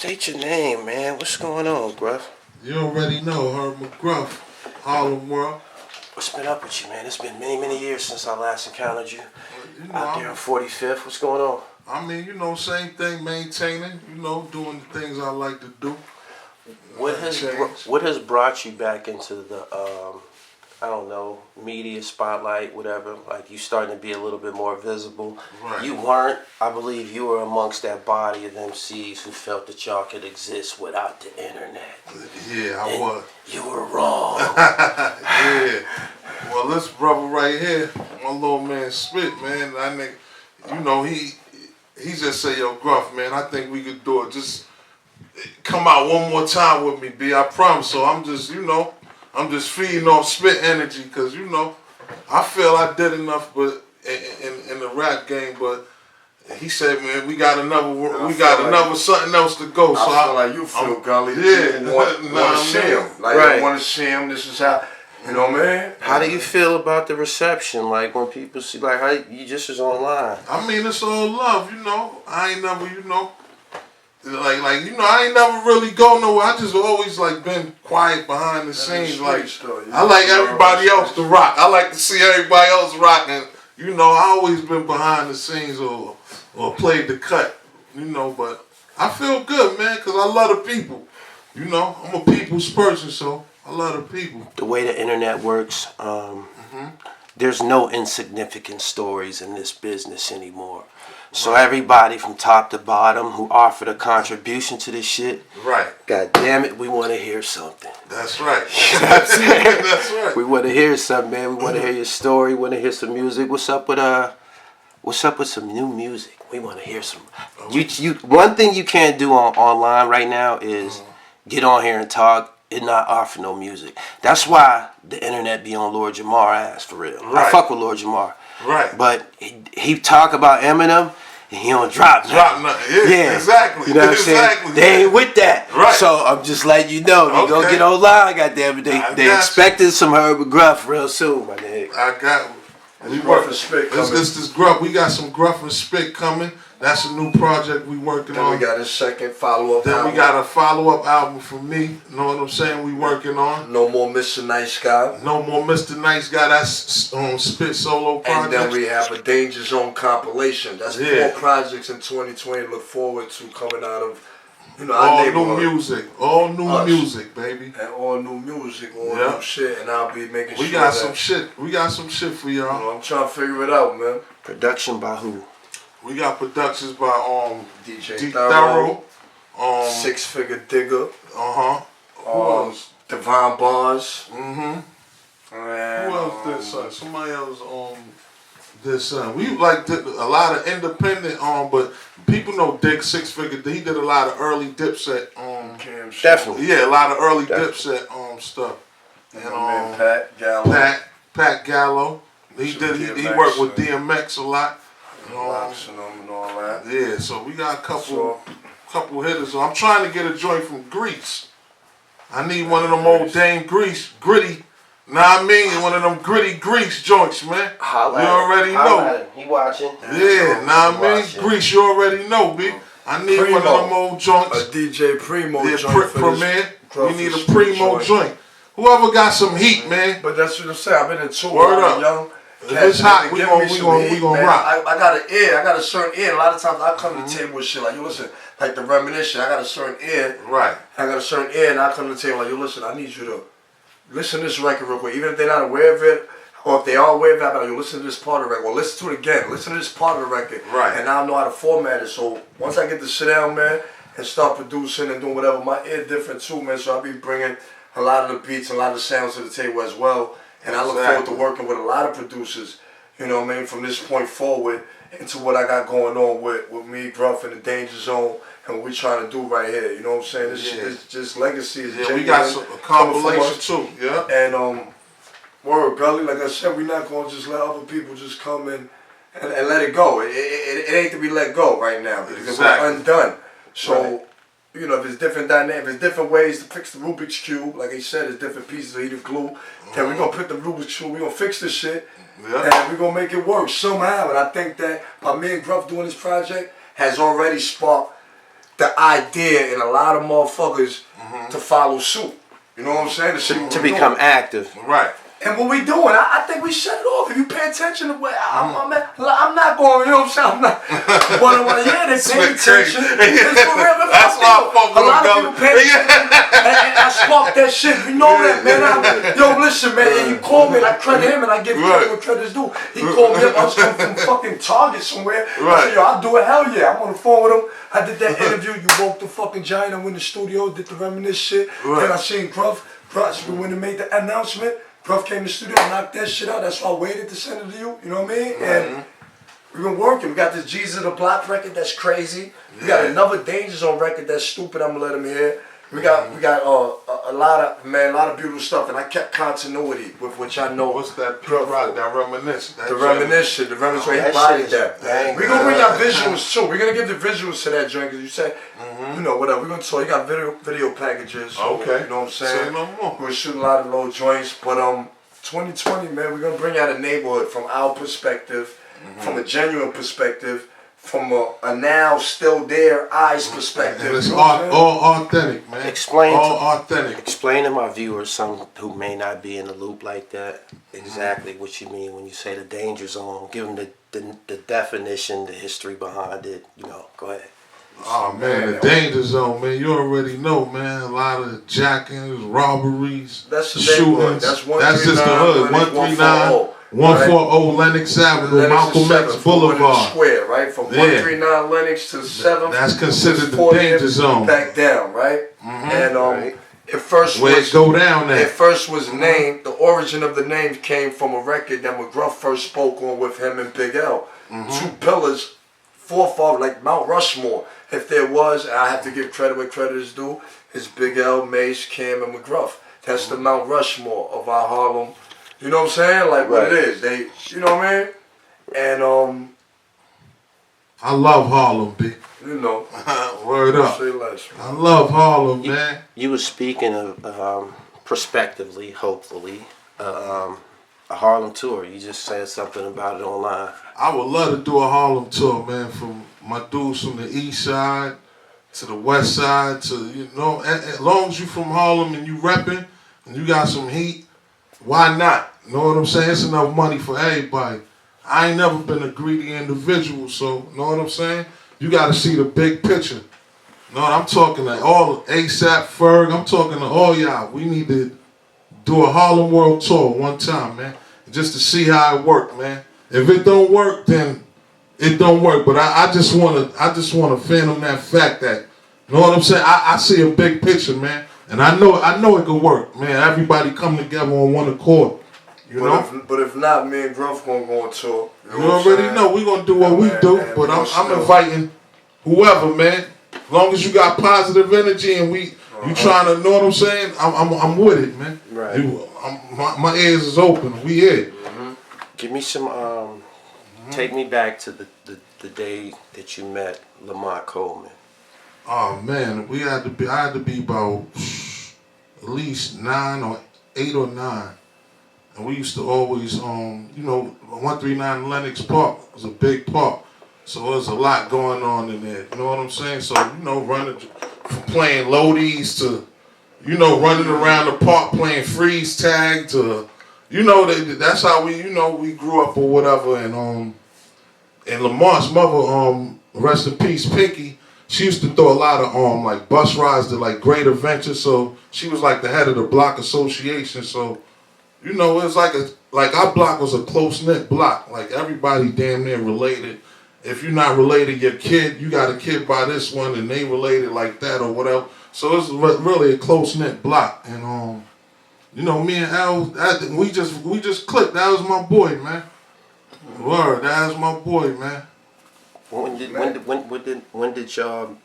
State your name, man. What's going on, Gruff? You already know, her Mcgruff, Harlem world. What's been up with you, man? It's been many, many years since I last encountered you. You know, Out there on 45th. What's going on? I mean, same thing, maintaining, doing the things I like to do. What has brought you back into the I don't know, media spotlight, whatever? Like, you starting to be a little bit more visible. Right. You weren't. I believe you were amongst that body of MCs who felt that y'all could exist without the internet. Yeah, I was. You were wrong. Yeah. Well, this brother right here, my little man Spit, man, I think, he just say, yo, Gruff, man, I think we could do it. Just come out one more time with me, B. I promise. So I'm just feeding off Spit energy because, I feel I did enough but in the rap game, but he said, man, we got another something else to go. So I feel like you feel, Gully. Yeah. You want to see him. Like, right. You want to see him. This is how, man. How do you feel about the reception? Like, when people see, like, how you just was online? I mean, it's all love, I ain't never, I ain't never really go nowhere. I just always been quiet behind the scenes. I like everybody else to rock. I like to see everybody else rocking. I always been behind the scenes or played the cut. But I feel good, man, because I love the people. I'm a people's person, so I love the people. The way the internet works, there's no insignificant stories in this business anymore. So everybody from top to bottom who offered a contribution to this shit, right? God damn it, we want to hear something. That's right. You know what I'm saying? That's right. We want to hear something, man. We want to hear your story. We want to hear some music. What's up with some new music? We want to hear some. One thing you can't do online right now is get on here and talk and not offer no music. That's why the internet be on Lord Jamar ass for real. Right. I fuck with Lord Jamar. Right. But he talk about Eminem and he don't drop nothing. Yeah, exactly. You know what I'm saying? They ain't with that. Right. So I'm just letting you know. They go get online, goddamn it. They expecting some Mcgruff real soon, my nigga. I got We Gruff and Spit coming. This Gruff. We got some Gruff and Spit coming. That's a new project we working on. Then we got a second follow-up album. Then we got a follow-up album from me. You know what I'm saying? We working on. No More Mr. Nice Guy. No More Mr. Nice Guy. That's Spit solo project. And then we have a Danger Zone compilation. That's 4 projects in 2020. Look forward to coming out of our all neighborhood. new music. All new music, baby. And all new music, all new shit. And I'll be making sure we got some shit. We got some shit for y'all. I'm trying to figure it out, man. Production by who? We got productions by DJ Thorough, Six Figure Digger, who else? Divine Bars. And who else did something? Somebody else did something. We did a lot of independent but people know Dick 6 Figure. He did a lot of early Dipset Definitely. Yeah, a lot of early Dipset stuff. And Pat Gallo. Pat Gallo. He worked with DMX a lot. And all that. Yeah, so we got a couple hitters. I'm trying to get a joint from Grease. I need one of them old Dame gritty. Know what I mean? One of them gritty Grease joints, man. Holla you already know. He watching. Yeah, know what I mean? Grease, you already know, B. I need one of them old joints. A DJ Primo joint for Premier. We need a Primo joint. Whoever got some heat, man. But that's what I'm saying. I've been in two Word up. young. If it's hot, we gonna rock. I got an ear. I got a certain ear. A lot of times I come to the table with shit like, yo, listen, like the reminiscence. I got a certain ear. Right. I got a certain ear, and I come to the table like, yo, listen, I need you to listen to this record real quick. Even if they're not aware of it, or if they are aware of it, I'm like, yo, listen to this part of the record. Well, listen to it again. Listen to this part of the record. Right. And I'll know how to format it. So once I get to sit down, man, and start producing and doing whatever, my ear different too, man. So I'll be bringing a lot of the beats and a lot of the sounds to the table as well. And I look forward to working with a lot of producers. You know what I mean? From this point forward into what I got going on with me, Gruff, and the Danger Zone, and what we trying to do right here. You know what I'm saying? This just legacy is genuine. We got a compilation too. Yeah. And word, Gully, like I said, we're not gonna just let other people just come in and let it go. It ain't to be let go right now because we're undone. So. You know, if it's different dynamics, there's different ways to fix the Rubik's Cube. Like I said, there's different pieces of heated glue. Then we're going to put the Rubik's Cube, we're going to fix this shit, and we're going to make it work somehow. And I think that by me and Gruff doing this project has already sparked the idea in a lot of motherfuckers to follow suit. You know what I'm saying? The shit To we become doing. active. Right. And what we doing, I think we shut it off. If you pay attention to what I'm not going, you know what I'm saying? I'm not. But yeah, they pay attention. It's for real. That's why I fuck a with lot of Gully. people pay attention. And I spark that shit. You know that, man. Yo, listen, man. And you call me and I credit him and I give credit what credit's due. He called me up. I was coming from fucking Target somewhere. I said, yo, I'll do it. Hell yeah. I'm on the phone with him. I did that interview. You woke the fucking giant. I went in the studio, did the reminisce shit. Then I seen Gruff. When they made the announcement. Gruff came to the studio, knocked that shit out. That's why I waited to send it to you. You know what I mean? And we've been working. We got this Jesus the Block record that's crazy. We got another Danger Zone record that's stupid. I'm gonna let him hear. We got a lot of beautiful stuff, and I kept continuity with which I know. What's that Pure Rock, that Reminisce? The Reminisce, he bodied that. We're gonna bring out visuals too. We're gonna give the visuals to that joint, because you said, you know, whatever. We're gonna talk. You got video packages. So, okay. You know what I'm saying? Say no more. We're shooting a lot of little joints, but 2020, man, we're gonna bring out a neighborhood from our perspective, from a genuine perspective. From a now still there eyes perspective. And it's all authentic, man. Authentic. Explain to my viewers, some who may not be in the loop like that, exactly what you mean when you say the danger zone. Give them the definition, the history behind it. You know, go ahead. Oh man, the danger zone, man. You already know, man. A lot of jackings, robberies, that's the shootings. That's just the hood. 139. 140 Lenox Avenue, Malcolm X Boulevard. Square, right? From 139 Lenox to 7th. That's considered the danger zone. Back down, right? And it first where it go down at. It first was named. The origin of the name came from a record that Mcgruff first spoke on with him and Big L. Two pillars, forefather, like Mount Rushmore. If there was, I have to give credit where credit is due. It's Big L, Mace, Cam, and Mcgruff. That's the Mount Rushmore of our Harlem. You know what I'm saying? Like what it is. They, you know what I mean? And I love Harlem, B. You know. Word up. Say less, I love Harlem, man. You were speaking of prospectively, hopefully, a Harlem tour. You just said something about it online. I would love to do a Harlem tour, man. From my dudes from the east side to the west side to, you know, as long as you from Harlem and you repping and you got some heat. Why not? You know what I'm saying? It's enough money for everybody. I ain't never been a greedy individual, so you know what I'm saying? You got to see the big picture. You know what I'm talking like all ASAP, Ferg, I'm talking to all y'all. We need to do a Harlem World Tour one time, man, just to see how it work, man. If it don't work, then it don't work. But I just wanna fathom that fact that, you know what I'm saying? I see a big picture, man. And I know it could work, man. Everybody come together on one accord, you know. But if not, me and Gruff gonna go on tour. You already know we gonna do what we do. But I'm inviting whoever, man. As long as you got positive energy and you trying to know what I'm saying, I'm with it, man. Right. My ears is open. We here. Give me some. Take me back to the day that you met Lamont Coleman. Oh man, I had to be about at least 8 or 9. And we used to always, you know, 139 Lenox Park was a big park. So there's a lot going on in there. You know what I'm saying? So, you know, from playing loadies to, you know, running around the park playing freeze tag to, you know, that's how we, you know, we grew up or whatever. And Lamont's mother, rest in peace, Pinky, she used to throw a lot of like bus rides to like Great Adventures. So she was like the head of the block association. So, you know, it was like our block was a close-knit block. Like everybody damn near related. If you're not related, your kid, you got a kid by this one and they related like that or whatever. So it's really a close-knit block. And you know, me and Al, we just clicked. That was my boy, man. Word, that was my boy, man. When did y'all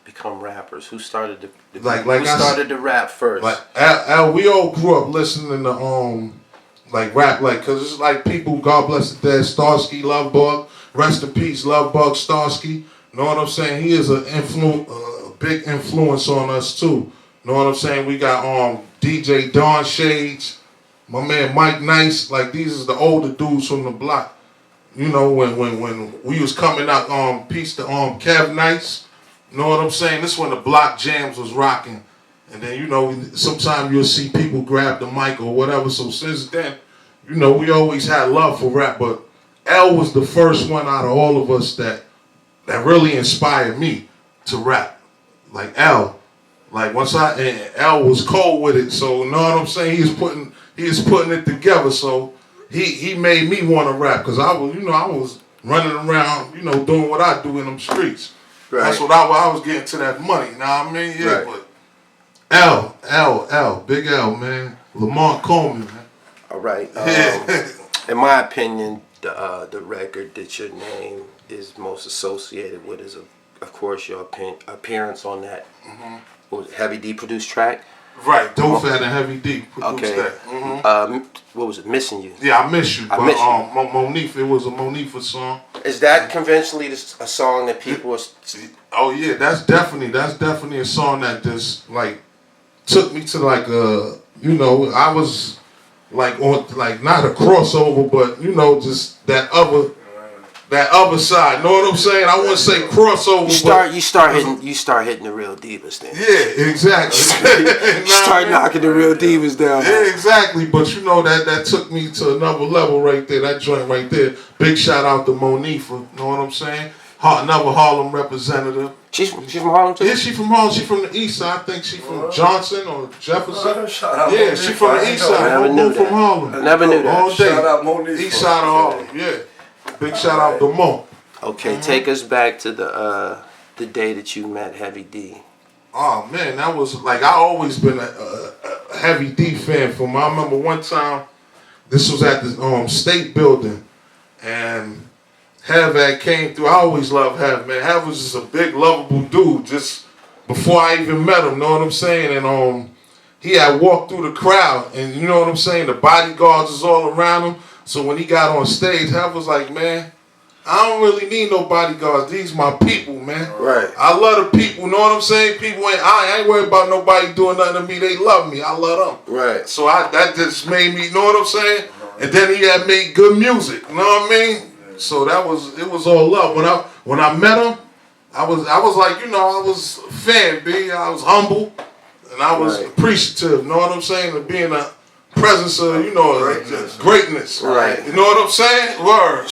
become rappers? Who started the started to rap first? Like Al, we all grew up listening to like rap, like, cause it's like people, God bless the dead, Starsky, Lovebug, rest in peace, Lovebug, Starsky. Know what I'm saying? He is a big influence on us too. Know what I'm saying? We got DJ Don Shades, my man Mike Nice. Like these is the older dudes from the block. You know, when we was coming out, peace to Kev Nice, You know what I'm saying? This when the block jams was rocking. And then, you know, sometimes you'll see people grab the mic or whatever. So since then, you know, we always had love for rap. But L was the first one out of all of us that really inspired me to rap. Like L. Like once and L was cold with it. So you know what I'm saying? He was putting it together. So he made me want to rap. Because I was running around, you know, doing what I do in them streets. Right. That's what I was getting to that money. Know what I mean? Yeah, right. But L, Big L, man. Lamont Coleman, man. All right. In my opinion, the record that your name is most associated with is, of course, your appearance on that what was it, Heavy D produced track. Right, Dope Fat and Heavy D produced that. What was it? Missing You. Yeah, I Miss You. Monifah, it was a Monifah song. Is that conventionally a song that people are? Oh yeah, that's definitely a song that just like took me to like you know, I was like on like not a crossover, but you know, just that other side. Know what I'm saying? I wouldn't say crossover. You start hitting the real divas then. Yeah, exactly. You start knocking the real divas down. Yeah, exactly. But you know that took me to another level right there. That joint right there. Big shout out to Monifah. Know what I'm saying? Another Harlem representative. She's from Harlem too? Yeah, she from Harlem. She from the east side. I think she from Johnson or Jefferson. Shout out yeah, she from the east side. Never knew from Harlem. Never knew that. All day. Shout out Monifah. East side of Harlem. Yeah. Big shout out to Mo. Okay, take us back to the day that you met Heavy D. Oh man, that was like I always been a Heavy D fan. I remember one time, this was at the state building, and Hev had came through. I always loved Hev, man. Hev was just a big, lovable dude. Just before I even met him, know what I'm saying? And he had walked through the crowd, and you know what I'm saying? The bodyguards was all around him. So when he got on stage, Hev was like, man, I don't really need no bodyguards. These my people, man. Right. I love the people. Know what I'm saying? People I ain't worried about nobody doing nothing to me. They love me. I love them. Right. So that just made me. Know what I'm saying? And then he had made good music. You know what I mean? So it was all love. When I met him, I was like, you know, I was a fan, B. I was humble and I was appreciative. Know what I'm saying? Of being a presence of, you know, greatness. Right. You know what I'm saying? Word.